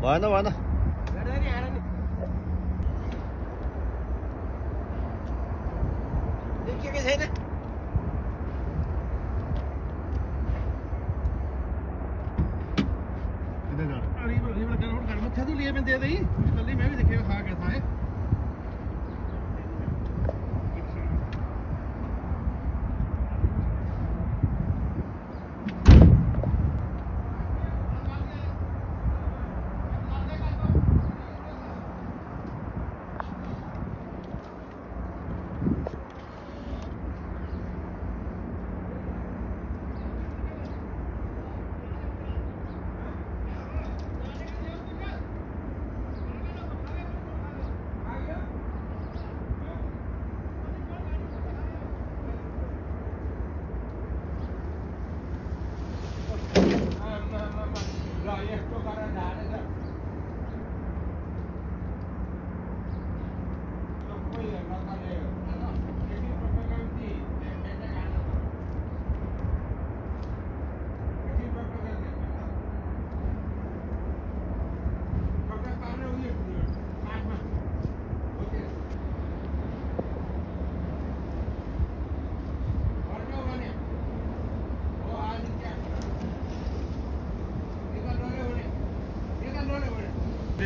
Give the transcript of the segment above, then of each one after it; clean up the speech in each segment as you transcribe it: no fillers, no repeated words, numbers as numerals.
भएन देखेकै छैन लिए मैं दे दी कल ही मैं भी देखेगा खा कैसा है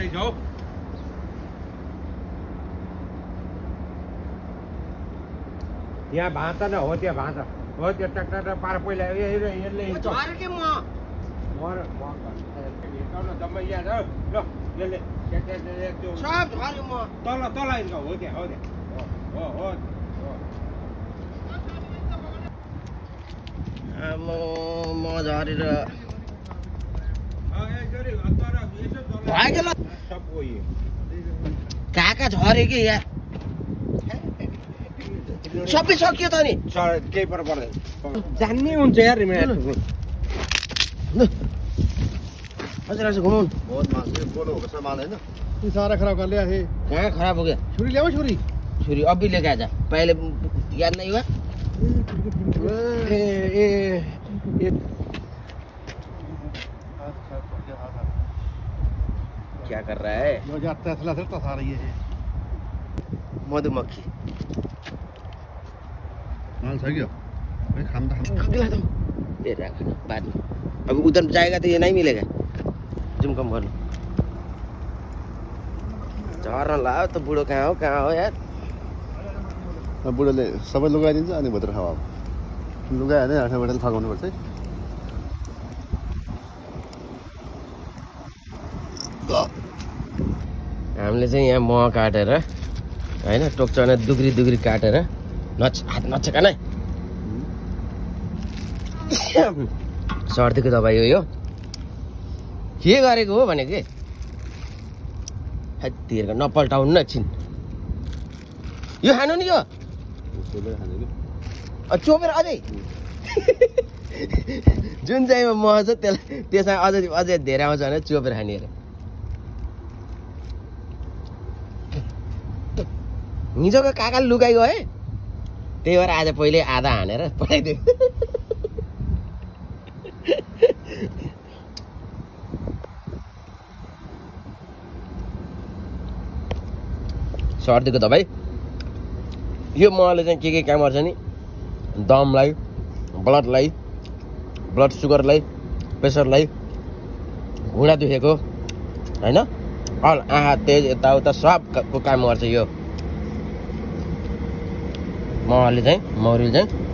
जाऊ यहाँ भाँचा न हो त्यहाँ भाँचा हो त्यो ट्र्याक्टर पार पहिला यसले जम्मै यहाँ छ ल यसले तल तल हिर्काउ हो त्यहाँ हो त्यहाँ म झरेर भयो काका झरे कि यहाँ सबै सकियो त नि केही पर पर्दैन जान्ने हुन्छ यार हजुर आज घुमाउनु बहुत माल बोलो होगा सर माल है ना ये सारा खराब कर लिया है कहाँ खराब हो गया छुरी ले आओ छुरी छुरी अभी लेके आजा पहले याद नहीं हुआ क्या कर रहा है जो जाता है थला आ रही है मधुमक्खी माल सही गया भाई खाना खिला दो दे रहा खाना बाद में अभी उधर जाएगा तो ये नहीं मिलेगा जुम कम कर लो झर्न लाओ त बुढो कहाँ हो यार अब बुढोले सबै लुगाइदिन्छ अनि भित्र खावा लुगायो भने आठबाट फगाउनु पर्छ है हामीले चाहिँ यहाँ मह काटेर हैन टोक्चना दुग्री काटेर हात नचेका नै सर्दीको दबाई हो यो के गरेको हो भने के हेत्तिरको नपल्टाउनु न एकछिन यो खानु नि यो चोपेर अझै जुन चाहिँमा मह छ त्यसमा अझै धेरै आउँछ भने चोपेर खाने अरे हिजोको काकाले लुगाइ गए त्यही भएर आज पहिले आधा हानेर पठाइदियो सर्दीको दबाई यो महले चाहिँ के काम गर्छ नि दमलाई ब्लड सुगरलाई प्रेसरलाई घुँडा दुखेको हैन आँखा तेज यताउता सबको काम गर्छ यो महले चाहिँ मौरीले चाहिँ